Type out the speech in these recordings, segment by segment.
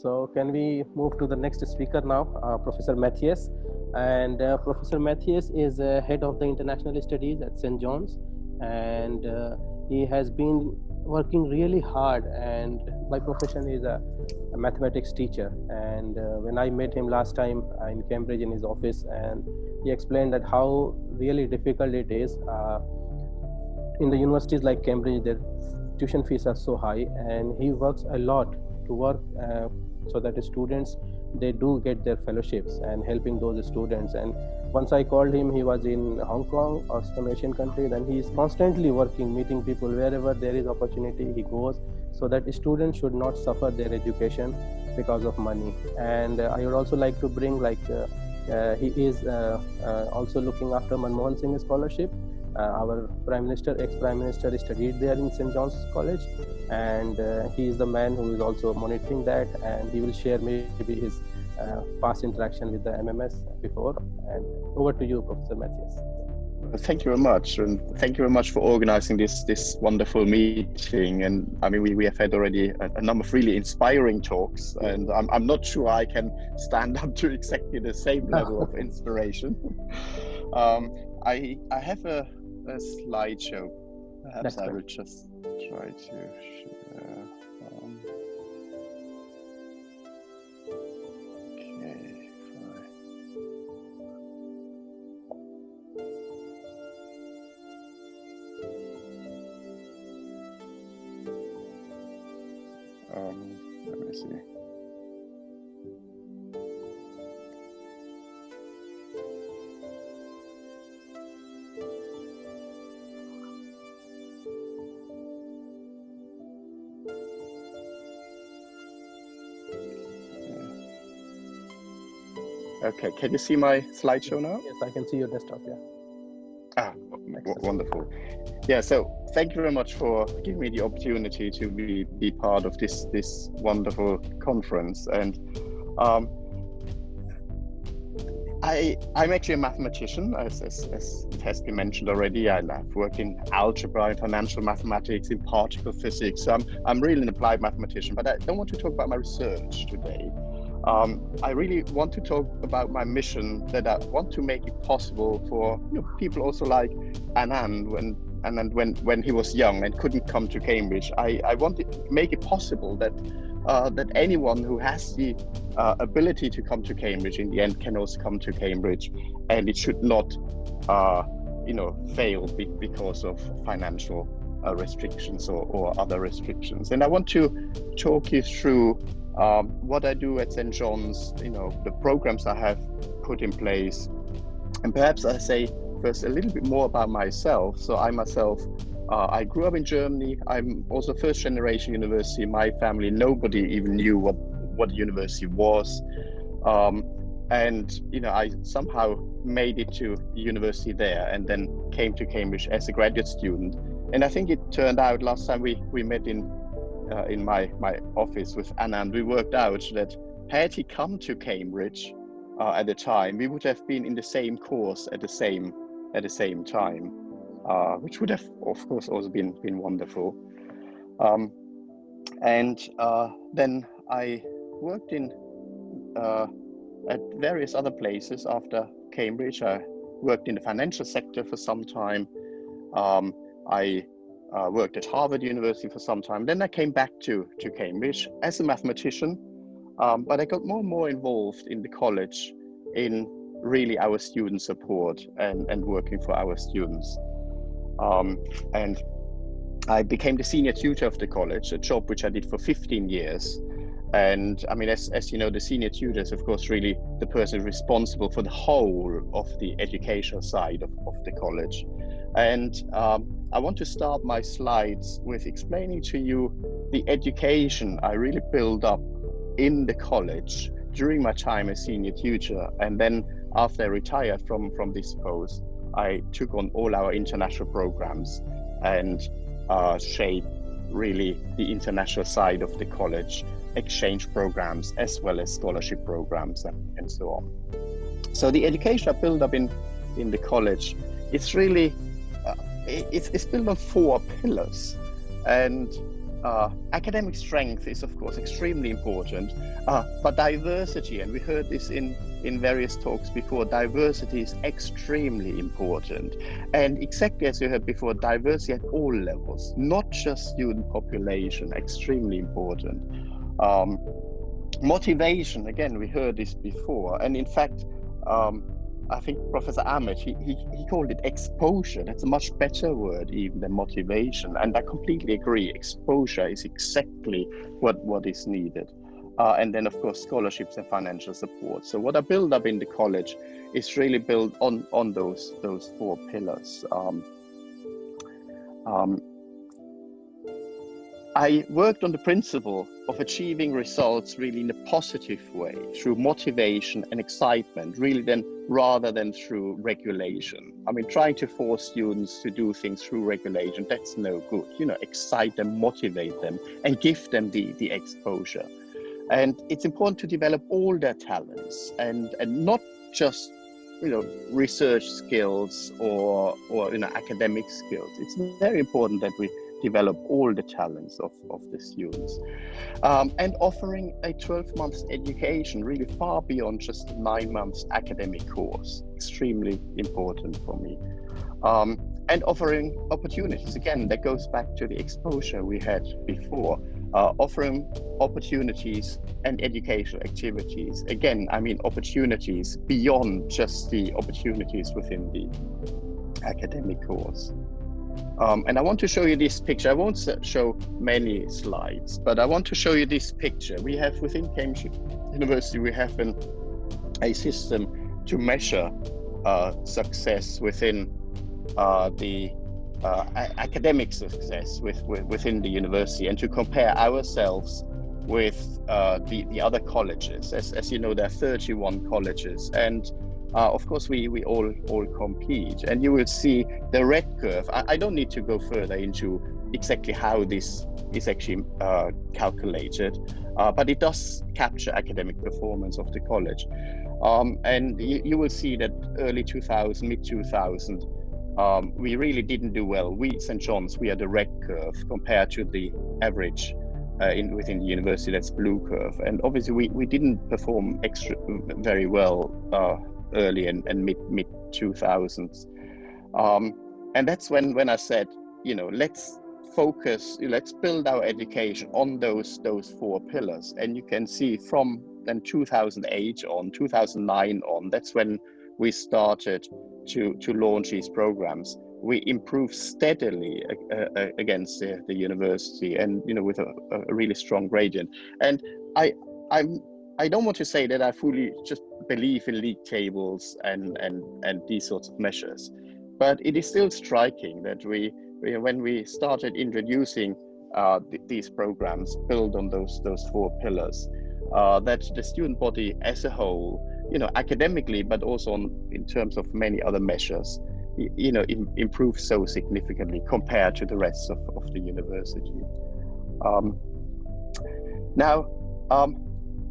So can we move to the next speaker now, Professor Matthias? And Professor Matthias is head of the international studies at St. John's, and he has been working really hard, and by profession is a mathematics teacher. And when I met him last time in Cambridge in his office, and he explained that how really difficult it is in the universities like Cambridge. Their tuition fees are so high, and he works a lot to work so that the students, they do get their fellowships and helping those students. And once I called him, he was in Hong Kong or some Asian country. Then he is constantly working, meeting people wherever there is opportunity, he goes, so that students should not suffer their education because of money. And I would also like to bring, he is also looking after Manmohan Singh scholarship. Our Prime Minister, ex-Prime Minister, studied there in St. John's College, and he is the man who is also monitoring that, and he will share maybe his past interaction with the MMS before. And over to you, Professor Matthias. Thank you very much, and thank you very much for organizing this wonderful meeting. And I mean, we have had already a number of really inspiring talks, and I'm not sure I can stand up to exactly the same level of inspiration. I have a slideshow. Perhaps I will just try to share. Let me see. Okay, can you see my slideshow now? Yes, I can see your desktop, yeah. Ah, wonderful. Yeah, so thank you very much for giving me the opportunity to be part of this wonderful conference. And I'm actually a mathematician, as it has been mentioned already. I've worked in algebra and financial mathematics, in particle physics. So I'm really an applied mathematician, but I don't want to talk about my research today. I really want to talk about my mission, that I want to make it possible for people also like Anand when he was young and couldn't come to Cambridge. I want to make it possible that that anyone who has the ability to come to Cambridge in the end can also come to Cambridge, and it should not fail because of financial restrictions or other restrictions. And I want to talk you through what I do at St. John's, the programs I have put in place. And perhaps I say first a little bit more about myself. So I myself, I grew up in Germany. I'm also first generation university. In my family, nobody even knew what university was. And I somehow made it to university there, and then came to Cambridge as a graduate student. And I think it turned out, last time we met in my office with Anand, we worked out that had he come to Cambridge at the time, we would have been in the same course at the same time, which would have, of course, also been wonderful. And then I worked at various other places after Cambridge. I worked in the financial sector for some time. I worked at Harvard University for some time. Then I came back to Cambridge as a mathematician, but I got more and more involved in the college in really our student support and working for our students. And I became the senior tutor of the college, a job which I did for 15 years. And I mean, as you know, the senior tutor is, of course, really the person responsible for the whole of the educational side of the college. And I want to start my slides with explaining to you the education I really built up in the college during my time as senior tutor. And then after I retired from this post, I took on all our international programs and shaped really the international side of the college, exchange programs, as well as scholarship programs and so on. So the education I built up in the college, it's really, it's built on 4 pillars. And academic strength is of course extremely important, but diversity, and we heard this in various talks before, diversity is extremely important. And exactly as you heard before, diversity at all levels, not just student population, extremely important. Motivation, again, we heard this before, and in fact, I think Professor Ahmed, he called it exposure. That's a much better word even than motivation. And I completely agree. Exposure is exactly what is needed. And then, of course, scholarships and financial support. So what I build up in the college is really built on those 4 pillars. I worked on the principle of achieving results really in a positive way through motivation and excitement, really then rather than through regulation. I mean, trying to force students to do things through regulation, that's no good. You know, excite them, motivate them, and give them the exposure. And it's important to develop all their talents and not just, you know, research skills or academic skills. It's very important that we develop all the talents of the students, and offering a 12 months education really far beyond just 9 months academic course, extremely important for me. And offering opportunities, again, that goes back to the exposure we had before, offering opportunities and educational activities. Again, I mean opportunities beyond just the opportunities within the academic course. And I want to show you this picture. I won't show many slides, but I want to show you this picture. We have within Cambridge University, we have a system to measure success within the academic success within the university, and to compare ourselves with the other colleges. As you know, there are 31 colleges, and of course, we all compete, and you will see the red curve. I don't need to go further into exactly how this is actually calculated, but it does capture academic performance of the college. And you will see that early 2000, mid 2000, we really didn't do well. We, St. John's, we are the red curve compared to the average within the university, that's blue curve. And obviously we didn't perform very well early and mid 2000s, and that's when I said, you know, let's focus, let's build our education on those 4 pillars. And you can see from then 2008 on, 2009 on, that's when we started to launch these programs. We improved steadily against the university, and you know, with a really strong gradient. And I don't want to say that I fully just believe in league tables and these sorts of measures, but it is still striking that when we started introducing these programs built on those 4 pillars, that the student body as a whole, you know, academically, but also in terms of many other measures, you know, improved so significantly compared to the rest of the university.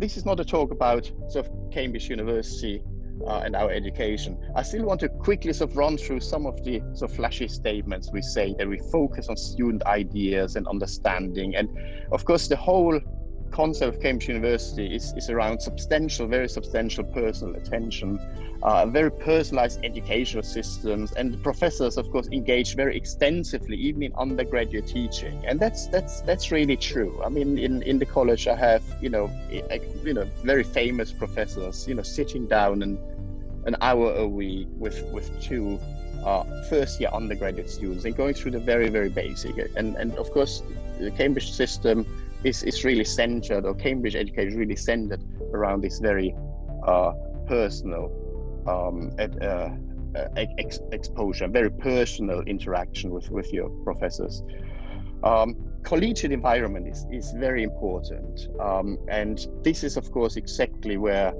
This is not a talk about sort of Cambridge University and our education. I still want to quickly sort of run through some of the sort of flashy statements we say, that we focus on student ideas and understanding. And of course, the whole concept of Cambridge University is around very substantial personal attention, very personalized educational systems, and the professors, of course, engage very extensively, even in undergraduate teaching, and that's really true. I mean, in the college, I have very famous professors, you know, sitting down an hour a week with 2 first-year undergraduate students and going through the very, very basic. And of course, the Cambridge system is really centered, or Cambridge education is really centered around this very personal exposure, very personal interaction with your professors. Collegiate environment is very important, and this is of course exactly where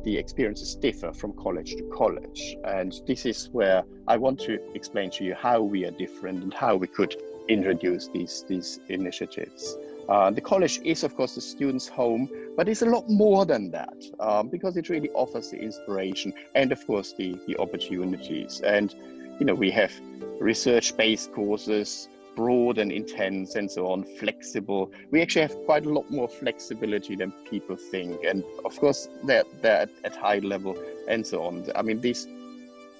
the experiences differ from college to college, and this is where I want to explain to you how we are different and how we could introduce these initiatives. The college is, of course, the student's home, but it's a lot more than that, because it really offers the inspiration and, of course, the opportunities. And, you know, we have research-based courses, broad and intense and so on, flexible. We actually have quite a lot more flexibility than people think. And of course, they're at high level and so on. I mean, these,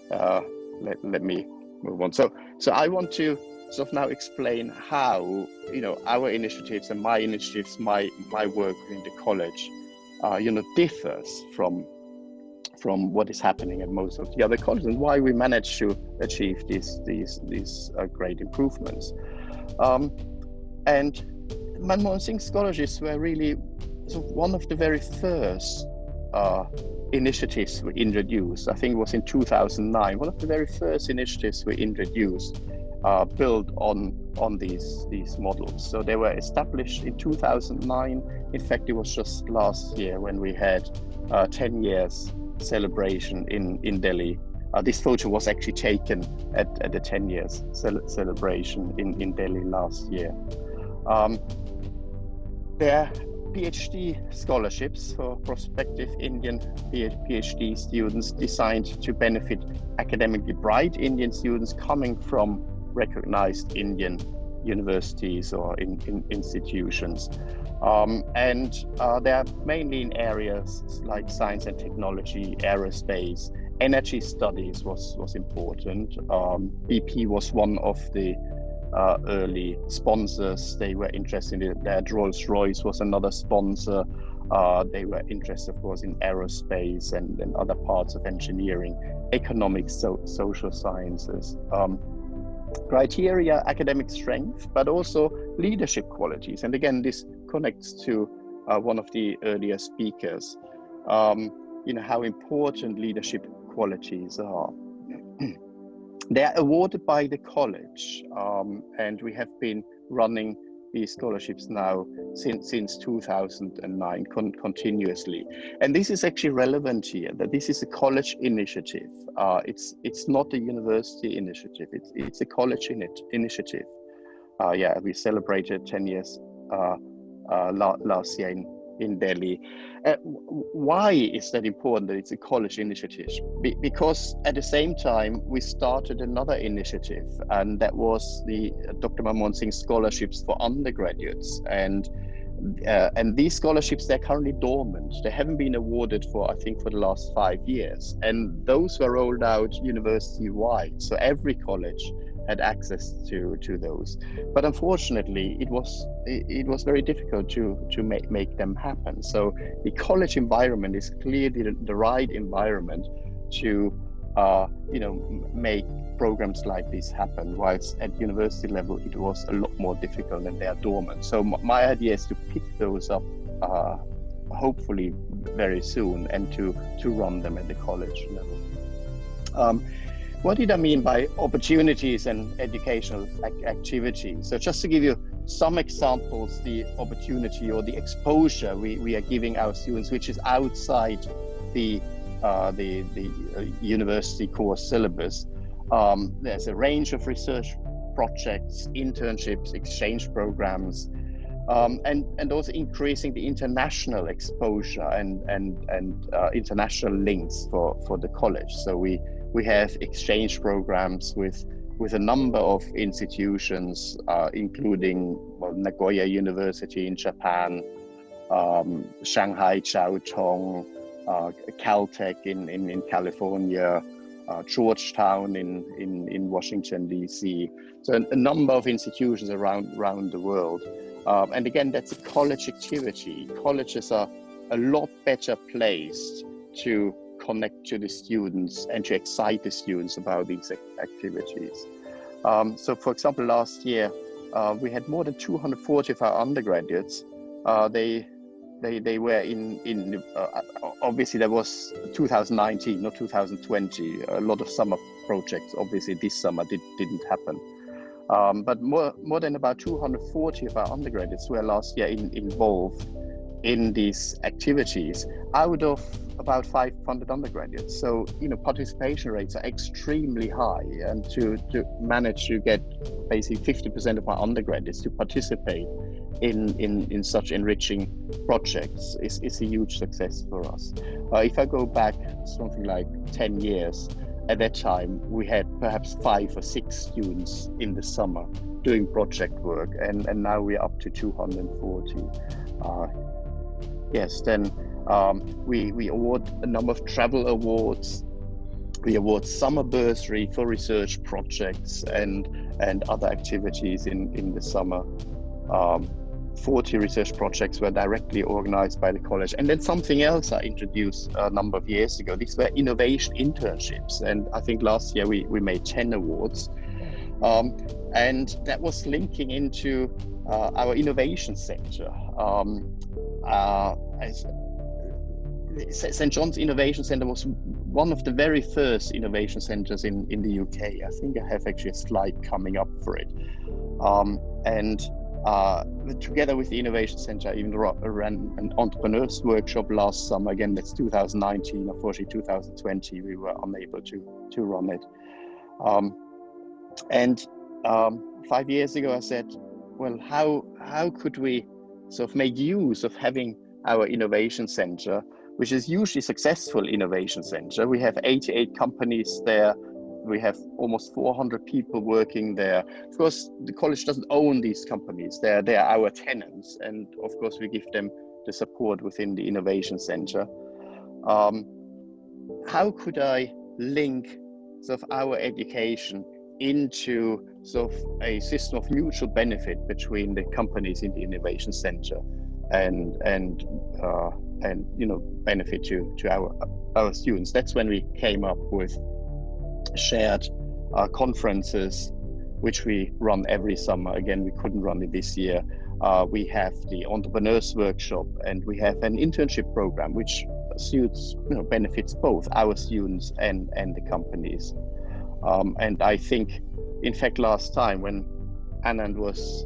let me move on. So I want to sort of now explain how, our initiatives and my initiatives, my work in the college, differs from what is happening at most of the other colleges, and why we managed to achieve these great improvements. And Manmohan Singh scholarships were really sort of one of the very first initiatives we introduced. I think it was in 2009, one of the very first initiatives we introduced built on these models. So they were established in 2009. In fact, it was just last year when we had 10 years celebration in Delhi. This photo was actually taken at the 10 years celebration in Delhi last year. There are PhD scholarships for prospective Indian PhD students designed to benefit academically bright Indian students coming from recognized Indian universities or institutions. And they are mainly in areas like science and technology, aerospace, energy studies was important. BP was one of the early sponsors. They were interested in that. Rolls-Royce was another sponsor. They were interested, of course, in aerospace and other parts of engineering, economics, social sciences. Criteria, academic strength, but also leadership qualities. And again, this connects to one of the earlier speakers, how important leadership qualities are. They are awarded by the college, and we have been running these scholarships now since 2009 continuously. And this is actually relevant here, that this is a college initiative. It's not a university initiative, it's a college initiative. We celebrated 10 years last year in Delhi. Why is that important that it's a college initiative? Because at the same time, we started another initiative, and that was the Dr. Manmohan Singh scholarships for undergraduates. And these scholarships, they're currently dormant. They haven't been awarded for, I think, for the last 5 years. And those were rolled out university-wide. So every college had access to those, but unfortunately, it was very difficult to make them happen. So the college environment is clearly the right environment to make programs like this happen. Whilst at university level, it was a lot more difficult and they are dormant. So my idea is to pick those up, hopefully very soon, and to run them at the college level. What did I mean by opportunities and educational activities? So just to give you some examples, the opportunity or the exposure we are giving our students, which is outside the university course syllabus. There's a range of research projects, internships, exchange programs, and also increasing the international exposure and international links for the college. So we have exchange programs with a number of institutions, including Nagoya University in Japan, Shanghai Chiao Tong, Caltech in California, Georgetown in Washington, D.C. So a number of institutions around the world. And again, that's a college activity. Colleges are a lot better placed to connect to the students and to excite the students about these activities. So for example, last year, we had more than 240 of our undergraduates. They were in obviously that was 2019, not 2020. A lot of summer projects, obviously this summer didn't happen. But more than about 240 of our undergraduates were last year involved in these activities out of about 500 undergraduates. So, participation rates are extremely high, and to manage to get basically 50% of our undergraduates to participate in such enriching projects is a huge success for us. If I go back something like 10 years, at that time, we had perhaps 5 or 6 students in the summer doing project work, and now we're up to 240. Yes, then we award a number of travel awards. We award summer bursary for research projects and other activities in the summer. 40 research projects were directly organized by the college. And then something else I introduced a number of years ago. These were innovation internships. And I think last year we made 10 awards. And that was linking into our innovation center. St. John's Innovation Center was one of the very first innovation centers in the UK. I think I have actually a slide coming up for it. Together with the Innovation Center, I even ran an entrepreneurs workshop last summer. Again, that's 2019. Unfortunately, 2020, we were unable to run it. 5 years ago, I said, well, how could we sort of make use of having our innovation center, which is usually successful innovation center. We have 88 companies there. We have almost 400 people working there. Of course, the college doesn't own these companies. They're our tenants. And of course, we give them the support within the innovation center. How could I link sort of our education into sort of a system of mutual benefit between the companies in the innovation center and benefit to our students? That's when we came up with shared conferences, which we run every summer. Again, we couldn't run it this year. We have the entrepreneurs workshop, and we have an internship program which benefits both our students and the companies. And I think, in fact, last time when Anand was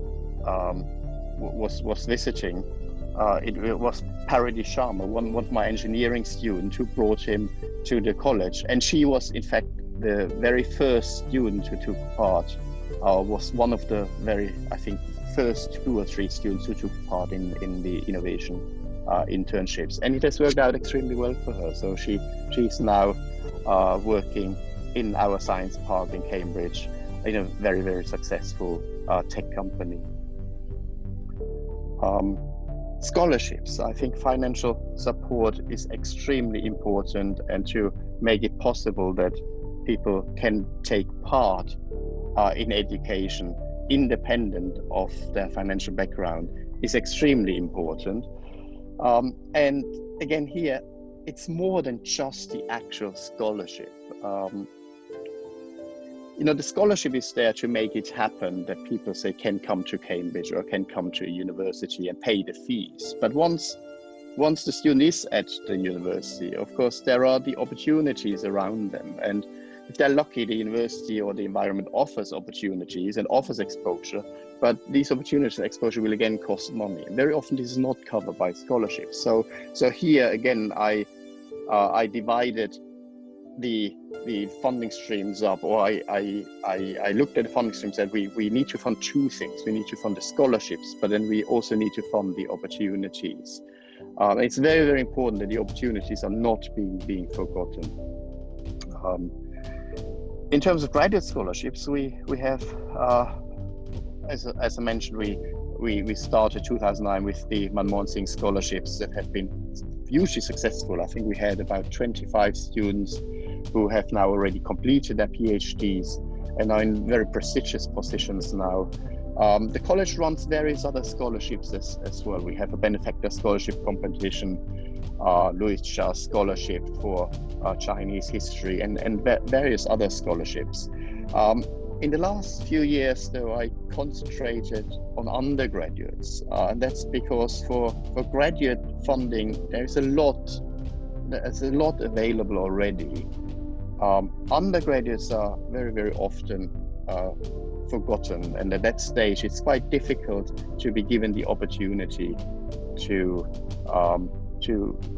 visiting, it was Parity Sharma, one of my engineering students, who brought him to the college, and she was, in fact, the very first student who took part. Was one of the first 2 or 3 students who took part in the innovation internships, and it has worked out extremely well for her. So she's now working in our science park in Cambridge in a very, very successful tech company. Scholarships. I think financial support is extremely important, and to make it possible that people can take part in education independent of their financial background is extremely important. And again, here, it's more than just the actual scholarship. The scholarship is there to make it happen, that people say can come to Cambridge or can come to a university and pay the fees. But once the student is at the university, of course, there are the opportunities around them. And if they're lucky, the university or the environment offers opportunities and offers exposure, but these opportunities and exposure will again cost money. And very often this is not covered by scholarships. So here again, I divided the funding streams up, or I looked at the funding streams and said we need to fund 2 things. We need to fund the scholarships, but then we also need to fund the opportunities. It's very, very important that the opportunities are not being forgotten. In terms of graduate scholarships, we have, as I mentioned, we started 2009 with the Manmohan Singh scholarships that have been hugely successful. I think we had about 25 students who have now already completed their PhDs and are in very prestigious positions now. The college runs various other scholarships as well. We have a benefactor scholarship competition, Louis Cha scholarship for Chinese history, and various other scholarships. In the last few years, though, I concentrated on undergraduates, and that's because for graduate funding, there's a lot available already. Undergraduates are very, very often forgotten, and at that stage, it's quite difficult to be given the opportunity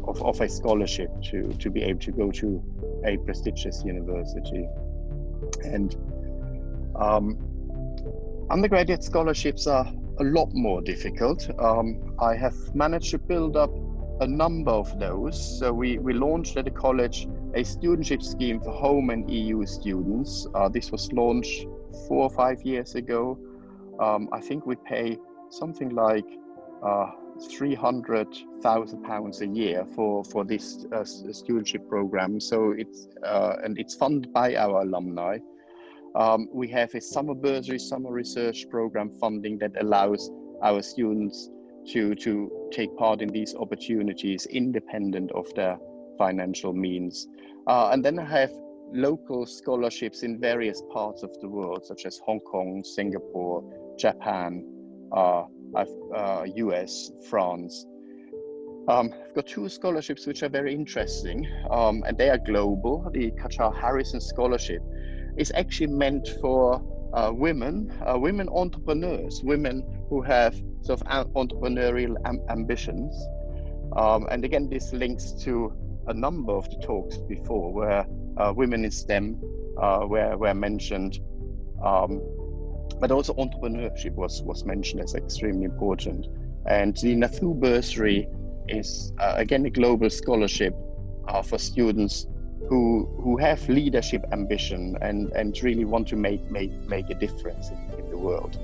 of a scholarship to be able to go to a prestigious university. And undergraduate scholarships are a lot more difficult. I have managed to build up a number of those. So we launched at the college a studentship scheme for home and EU students. This was launched 4 or 5 years ago. I think we pay something like £300,000 a year for this studentship program. So it's funded by our alumni. We have a summer bursary, summer research program funding that allows our students to take part in these opportunities independent of their financial means. And then I have local scholarships in various parts of the world, such as Hong Kong, Singapore, Japan, US, France. I've got two scholarships which are very interesting, and they are global. The Qatar Harrison Scholarship is actually meant for women entrepreneurs, women who have sort of entrepreneurial ambitions. And again, this links to a number of the talks before where women in STEM were mentioned, but also entrepreneurship was mentioned as extremely important. And the Nathu bursary is again a global scholarship for students who have leadership ambition and really want to make a difference in the world.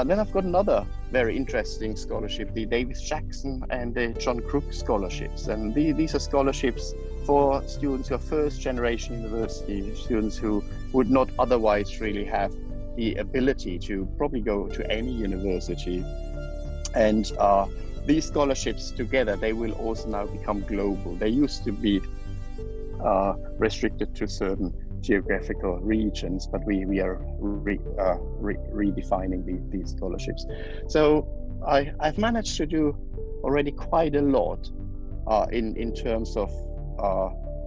Then I've got another very interesting scholarship, the Davis Jackson and the John Crook scholarships. And these are scholarships for students who are first generation university students who would not otherwise really have the ability to probably go to any university. And these scholarships together, they will also now become global. They used to be restricted to certain geographical regions, but we are redefining these scholarships. So I've managed to do already quite a lot in terms of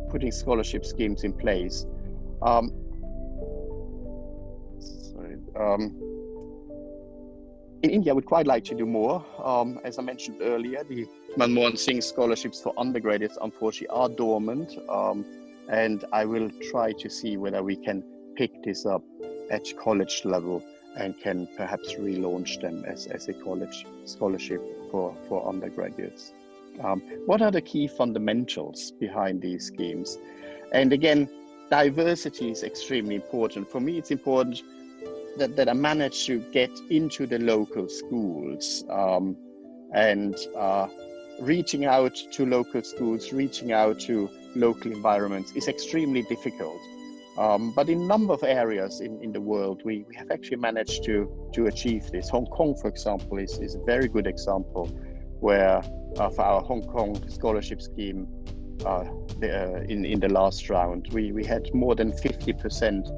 putting scholarship schemes in place. In India, I would quite like to do more. As I mentioned earlier, the Manmohan Singh scholarships for undergraduates unfortunately are dormant, and I will try to see whether we can pick this up at college level and can perhaps relaunch them as a college scholarship for undergraduates. What are the key fundamentals behind these schemes? And again, diversity is extremely important. For me, it's important that I manage to get into the local schools, and reaching out to local schools, reaching out to local environments is extremely difficult. But in a number of areas in the world, we have actually managed to achieve this. Hong Kong, for example, is a very good example where for our Hong Kong scholarship scheme in the last round, we had more than 50%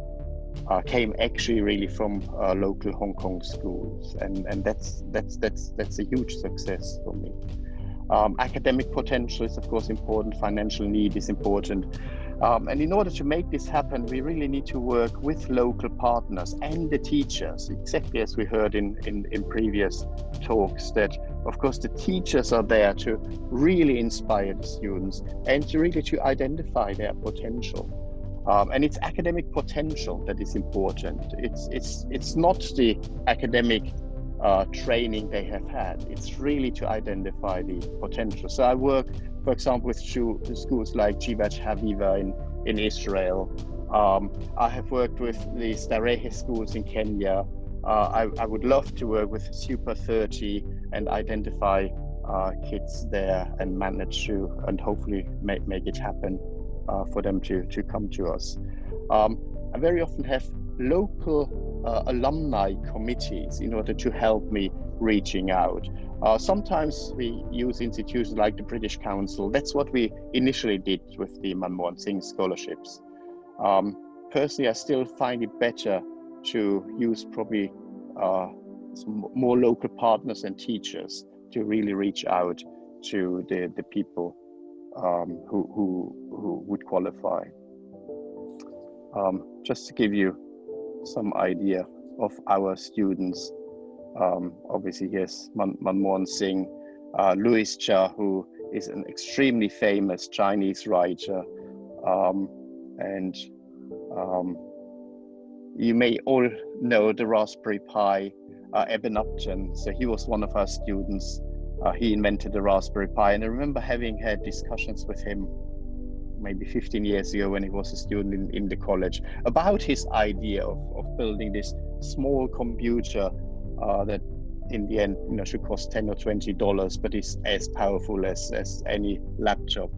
came actually really from local Hong Kong schools, and that's a huge success for me. Academic potential is of course important, financial need is important, and in order to make this happen, we really need to work with local partners and the teachers, exactly as we heard in previous talks, that of course the teachers are there to really inspire the students and to really to identify their potential. And it's academic potential that is important. It's not the academic training they have had. It's really to identify the potential. So I work, for example, with schools like Jivat Haviva in Israel. I have worked with the Starehe schools in Kenya. I would love to work with Super 30 and identify kids there and manage to and hopefully make it happen for them to come to us. I very often have local alumni committees in order to help me reaching out. Sometimes we use institutions like the British Council. That's what we initially did with the Manmohan Singh scholarships. Personally, I still find it better to use probably some more local partners and teachers to really reach out to the people who would qualify. Just to give you some idea of our students, obviously here's Manmohan Singh, Louis Cha, who is an extremely famous Chinese writer, and you may all know the Raspberry Pi, Eben Upton. So he was one of our students. He invented the Raspberry Pi, and I remember having had discussions with him maybe 15 years ago when he was a student in the college about his idea of building this small computer that in the end, should cost $10 or $20, but is as powerful as any laptop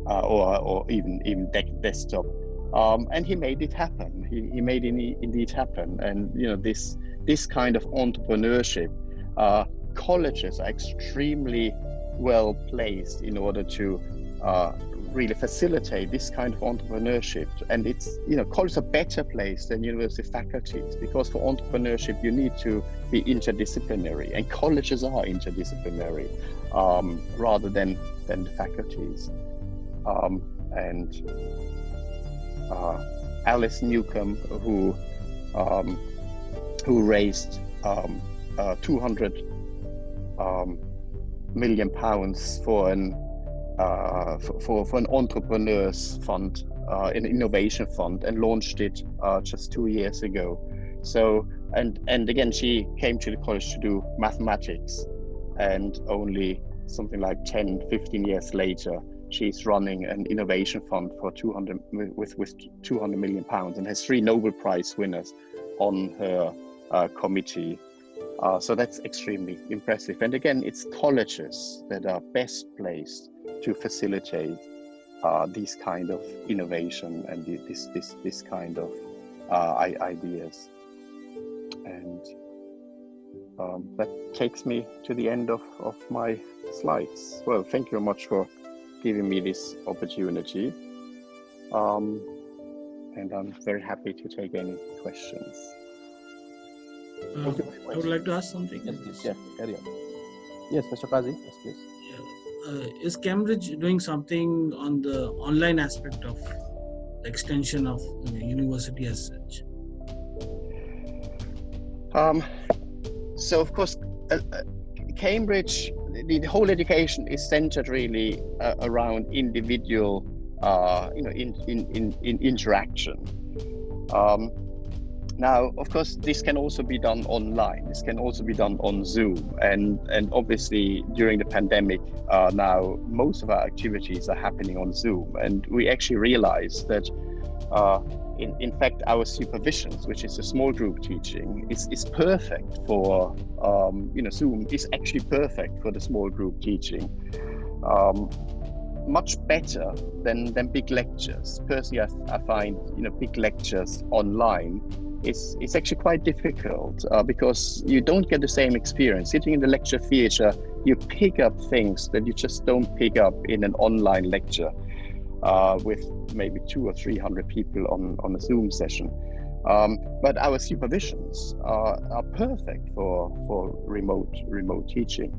or even desktop. And he made it happen. He made it indeed happen. And this kind of entrepreneurship, colleges are extremely well placed in order to really facilitate this kind of entrepreneurship. And it's, colleges are better placed than university faculties, because for entrepreneurship you need to be interdisciplinary, and colleges are interdisciplinary rather than the faculties. And Alice Newcomb, who raised 200 million pounds for an entrepreneurs fund, an innovation fund, and launched it just 2 years ago. So and again, she came to the college to do mathematics, and only something like 10-15 years later, she's running an innovation fund for 200 million pounds, and has 3 Nobel Prize winners on her committee. So that's extremely impressive. And again, it's colleges that are best placed to facilitate these kind of innovation and this kind of ideas. And that takes me to the end of my slides. Well, thank you very much for giving me this opportunity. And I'm very happy to take any questions. Thank you very much. I would like to ask something. Yes, please. Yeah, carry on. Yes, Mr. Qazi. Yes, please. Is Cambridge doing something on the online aspect of the extension of the university as such? So of course, Cambridge, the whole education is centered really around individual, in interaction. Now, of course, this can also be done online. This can also be done on Zoom, and obviously during the pandemic, now most of our activities are happening on Zoom, and we actually realized that. In fact, our supervisions, which is a small group teaching, is perfect for, Zoom is actually perfect for the small group teaching. Much better than big lectures. Personally, I find, big lectures online is actually quite difficult because you don't get the same experience. Sitting in the lecture theatre, you pick up things that you just don't pick up in an online lecture. With maybe 200 or 300 people on a Zoom session. But our supervisions are perfect for remote teaching.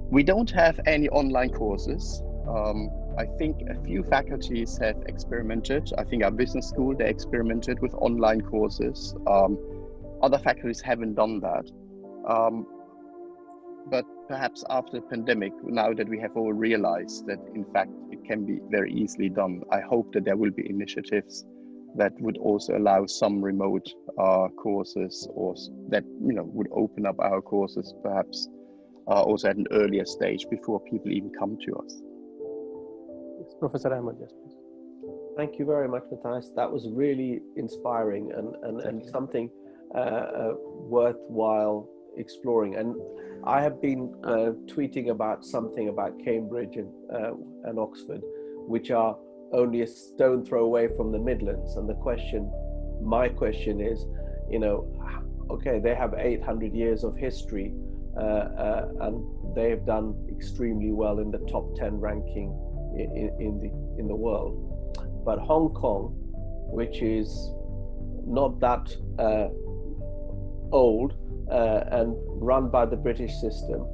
We don't have any online courses. I think a few faculties have experimented. I think our business school, they experimented with online courses. Other faculties haven't done that. But perhaps after the pandemic, now that we have all realized that in fact it can be very easily done, I hope that there will be initiatives that would also allow some remote courses, or that would open up our courses perhaps also at an earlier stage before people even come to us. Yes, Professor Ahmed, yes, please. Thank you very much, Matthias. That was really inspiring and something worthwhile exploring. And I have been tweeting about something about Cambridge and Oxford, which are only a stone throw away from the Midlands. And my question is, okay, they have 800 years of history, and they have done extremely well in the top 10 ranking in the world. But Hong Kong, which is not that old, and run by the British system,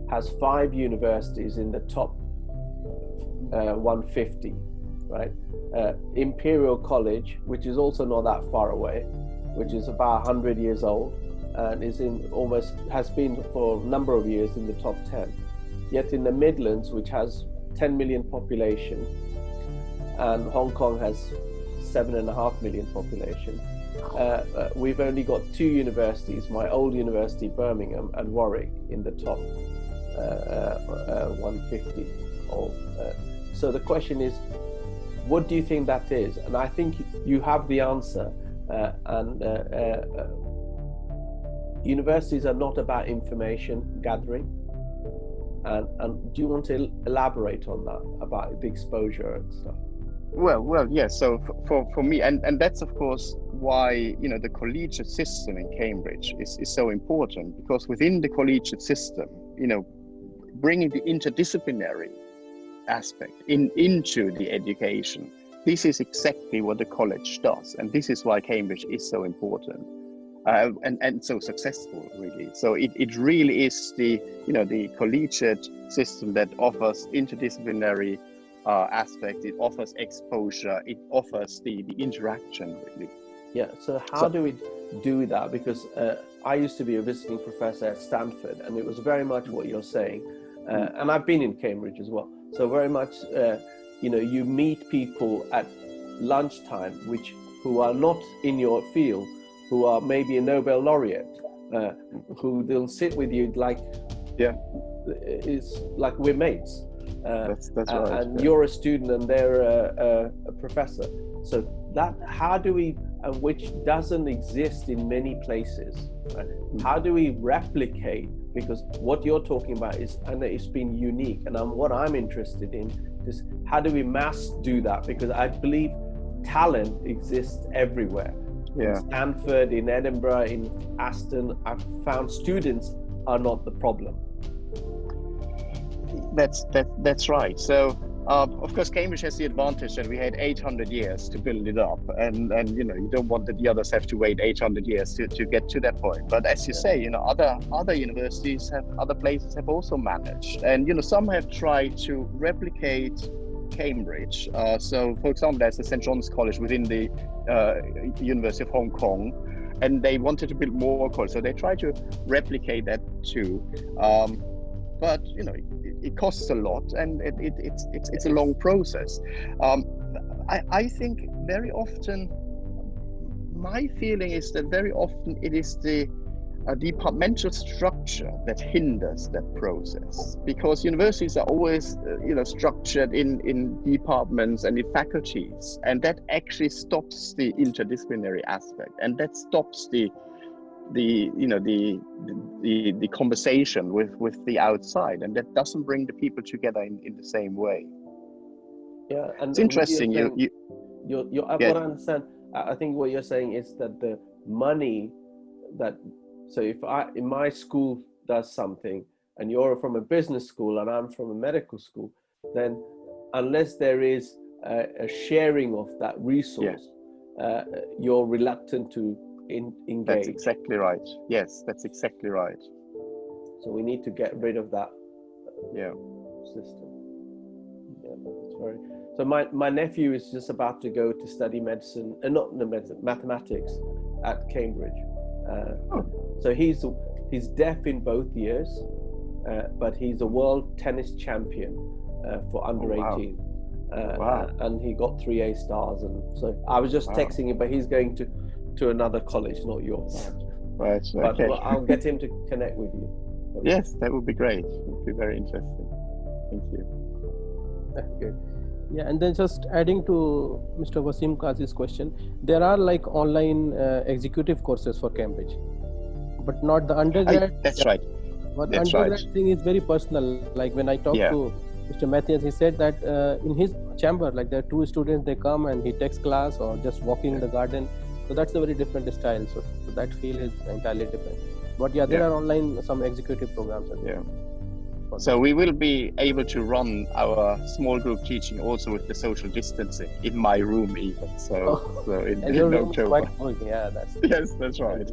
has 5 universities in the top 150, right? Imperial College, which is also not that far away, which is about 100 years old, and has been for a number of years in the top 10. Yet in the Midlands, which has 10 million population, and Hong Kong has 7.5 million population, we've only got 2 universities, my old university, Birmingham, and Warwick, in the top 150. So the question is, what do you think that is? And I think you have the answer. And universities are not about information gathering. And do you want to elaborate on that, about the exposure and stuff? Well, yes. So for me, and that's of course why the collegiate system in Cambridge is so important, because within the collegiate system, bringing the interdisciplinary aspect into the education, this is exactly what the college does, and this is why Cambridge is so important. And so successful, really. So it really is the collegiate system that offers interdisciplinary aspect. It offers exposure. It offers the interaction, really. Yeah. So how do we do that? Because I used to be a visiting professor at Stanford, and it was very much what you're saying. And I've been in Cambridge as well. So very much, you meet people at lunchtime, who are not in your field, who are maybe a Nobel laureate, who they'll sit with you like, it's like we're mates. That's right. And you're a student and they're a professor. So that, how do we, which doesn't exist in many places, right? How do we replicate? Because what you're talking about is, and it's been unique, and what I'm interested in is how do we mass do that? Because I believe talent exists everywhere. In Stanford, in Edinburgh, in Aston, I've found students are not the problem. That's right. So of course, Cambridge has the advantage that we had 800 years to build it up, and you don't want that the others have to wait 800 years to get to that point. But as you say, other universities other places have also managed, and some have tried to replicate Cambridge. So for example, there's the St. John's College within the University of Hong Kong, and they wanted to build more colleges, so they tried to replicate that too. But it costs a lot, and it's a long process. I think very often, my feeling is that very often it is the departmental structure that hinders that process, because universities are always structured in departments and in faculties, and that actually stops the interdisciplinary aspect, and that stops the conversation with the outside, and that doesn't bring the people together in the same way. Yeah, and it's interesting. What I understand, I think what you're saying is that the money that, so if my school does something, and you're from a business school and I'm from a medical school, then unless there is a sharing of that resource, you're reluctant to engage. That's exactly right. Yes, that's exactly right. So we need to get rid of that system. Yeah, that's very. So my nephew is just about to go to study medicine, mathematics at Cambridge. So he's deaf in both ears, but he's a world tennis champion for under 18. And he got 3 A stars, and so I was just texting him, but he's going to another college, not yours. Right. But Okay. I'll get him to connect with you. Yes, that would be great. It would be very interesting. Thank you. Okay. Yeah, and then just adding to Mr. Wasim Qazi's question, there are like online executive courses for Cambridge, but not the undergrad. That's right. But the undergrad thing is very personal. Like when I talked to Mr. Matthias, he said that in his chamber, like there are 2 students, they come and he takes class or just walking in the garden. So that's a very different style. So that feel is entirely different. But there are online some executive programs as well. So we will be able to run our small group teaching also with the social distancing in my room even. So in October. Quite cool. Yeah, that's yes, that's right.